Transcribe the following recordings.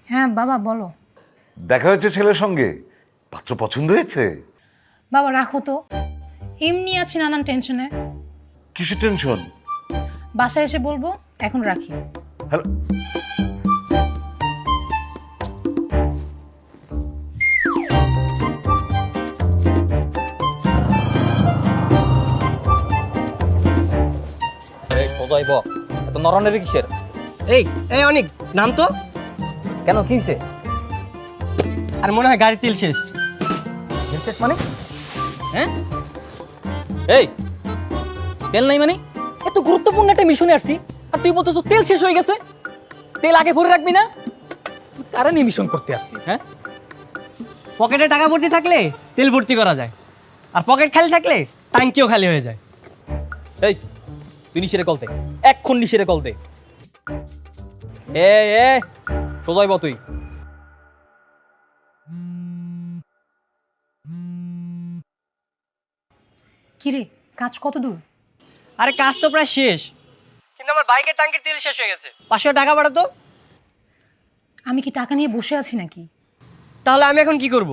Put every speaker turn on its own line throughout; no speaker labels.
হ্যাঁ বাবা বলো।
দেখা হয়েছে ছেলের সঙ্গে? পাত্র পছন্দ হয়েছে?
বাবা রাখো তো, এমনি আছি নানান টেনশনে।
কিসের টেনশন?
বাসায় এসে বলবো, এখন রাখি।
হ্যালো,
এই সোজাইব এত নরনের কিসের?
এই এই অনেক নাম তো।
কেন কি হইছে?
আর মনে হয় গাড়ির তেল শেষ।
শেষ মানে? হ্যাঁ এই তেল নাই মানে? এত গুরুত্বপূর্ণ একটা মিশনে আসছি আর তুই বলতেছ তেল শেষ হয়ে গেছে। তেল আগে ভরে রাখবি না? কারণ মিশন করতে আসছি। হ্যাঁ
পকেটে টাকা ভর্তি থাকলে তেল ভর্তি করা যায়, আর পকেট খালি থাকলে ট্যাঙ্কিও খালি হয়ে যায়।
এই তুই নিশিরে কল দে, এক্ষুন নিশিরে কল দে। এ এ সোজাইব তুই।
কিরে, কাজ কত দূর?
আরে কাজ তো প্রায় শেষ, কিন্তু আমার বাইকের ট্যাঙ্কির তেল শেষ হয়ে গেছে। 500 টাকা বাড়া তো।
আমি কি টাকা নিয়ে বসে আছি নাকি?
তাহলে আমি এখন কি করব?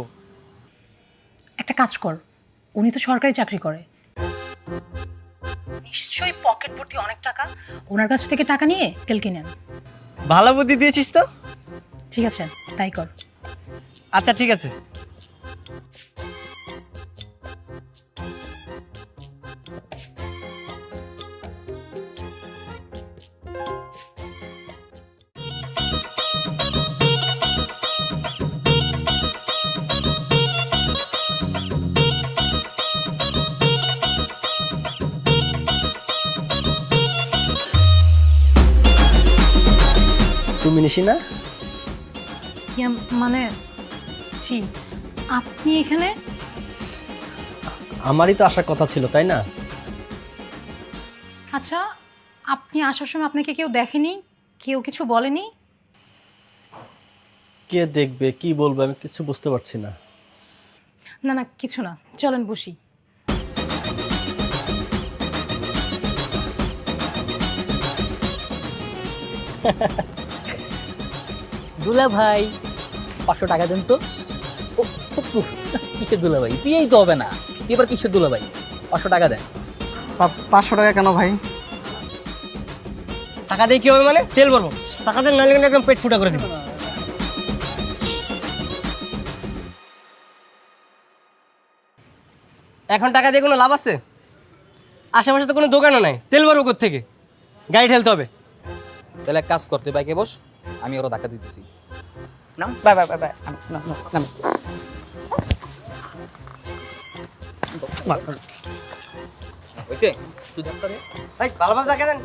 একটা কাজ কর, উনি তো সরকারি চাকরি করে, নিশ্চয়ই পকেট ভর্তি অনেক টাকা। ওনার কাছ থেকে টাকা নিয়ে তেল কিনে আন।
ভালো বুদ্ধি দিয়েছিস তো।
ঠিক আছে, তাই কর।
আচ্ছা ঠিক আছে। তুমি নিশি না?
মানে জি, আপনি এখানে?
আমারই তো আসার কথা ছিল, তাই না?
আচ্ছা, আপনি আসার সময় আপনাকে কেউ দেখেনি? কেউ কিছু বলেনি?
কে দেখবে, কি বলবো, আমি কিছু বুঝতে পারছি না।
না না, কিছু না, চলেন বসি।
দুলা ভাই 500 টাকা দেন তো। ও, কিসের দুলা ভাই? দিয়েই তো হবে না, এবার কিসের দুলা ভাই? 500 টাকা দেন।
500 টাকা কেন ভাই?
টাকা দিয়ে কি হবে মানে? তেল ভরবো। টাকা দেন, নাহলে কিন্তু একদম পেট ফুটা করে দিব। এখন টাকা দিয়ে কোনো লাভ আছে? আশেপাশে তো কোনো দোকানও নাই, তেল ভরবো কোত্থেকে? গাড়ি ঠেলতে হবে।
তাহলে এক কাজ কর, তুই বাইকে বস, আমি ওরা ধাক্কা দিতেছি। নাম
বাই বাই বাই বাই।
হয়েছে, তুই ধাক্কা দে।
ভাই ভালোভাবে টাকা দেন।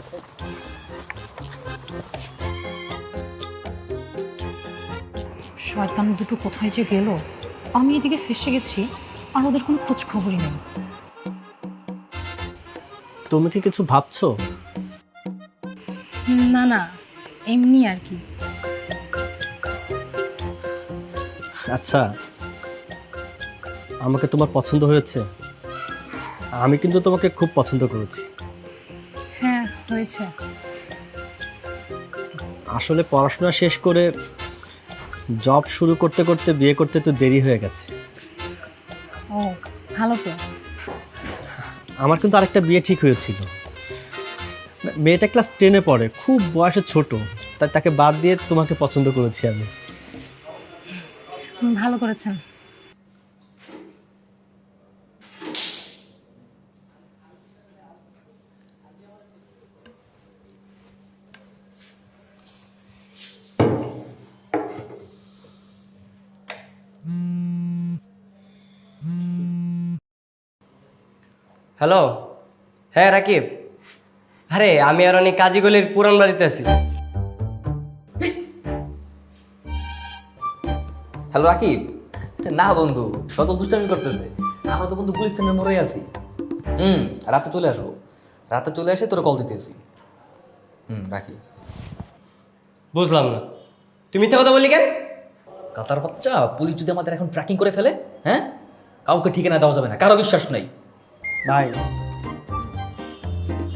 শয়তান দুটো কোথায় যে গেল! আমি এদিকে ফেসে গেছি আর ওদের কোনো খোঁজ খবরই নেই।
তুমি কি কিছু ভাবছো?
না না, এমনি আর কি।
আচ্ছা, আমাকে তোমার পছন্দ হয়েছে? আমি কিন্তু তোমাকে খুব পছন্দ করেছি।
হ্যাঁ হয়েছে।
আসলে পড়াশোনা শেষ করে জব শুরু করতে করতে বিয়ে করতে তো দেরি হয়ে গেছে।
ও ভালো তো।
আমার কিন্তু আরেকটা বিয়ে ঠিক হয়েছিল। মেয়েটা ক্লাস 10-এ পড়ে, খুব বয়সে ছোট, তাই তাকে বাদ দিয়ে তোমাকে পছন্দ করেছি আমি।
ভালো করেছেন।
হ্যালো, হ্যাঁ রাকিব। আরে আমি আর অনেক কাজীগলির পুরান বাড়িতে আছি।
হ্যালো রাকিব। না বন্ধু, শত দুষ্টামি করতেছে। আমরা তো বন্ধু পুলিশ স্টেশনের মোড়ে আছি। রাতে চলে আসবো, রাতে চলে এসে তোর কল দিতেছি। রাখি।
বুঝলাম না, তুমি মিথ্যা কথা বললি কেন?
কাতার বাচ্চা, পুলিশ যদি আমাদের এখন ট্র্যাকিং করে ফেলে, হ্যাঁ, কাউকে ঠিকানা দেওয়া যাবে না, কারো বিশ্বাস নাই।
ভাই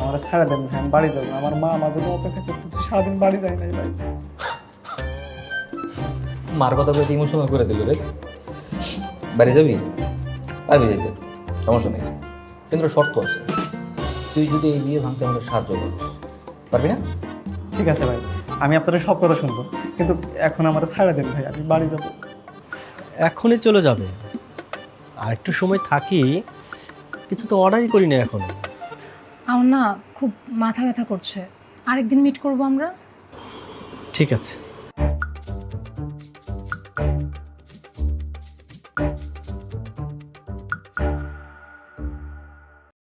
আমার ছাড়া দেন ভাই, আমি বাড়ি যাবো। আমার মা আমার জন্য অপেক্ষা করতেছে, সারাদিন বাড়ি যায় নাই ভাই।
মার কথা বলে ইমোশনাল করে দিল রে। বাড়ি যাবি? পারবি যাইতে, সমস্যা নেই, কিন্তু শর্ত আছে। তুই যদি এই বিয়ে ভাঙতে আমাদের সাহায্য করিস, পারবি না?
ঠিক আছে ভাই, আমি আপনাদের সব কথা শুনবো, কিন্তু এখন আমার ছাড়া দেন ভাই, আমি বাড়ি যাব।
এখনই চলে যাবে? আর একটু সময় থাকি, কিছু তো অর্ডারই করি না এখনো।
আমার না খুব মাথা ব্যথা করছে, আরেকদিন মিট করবো আমরা।
ঠিক আছে।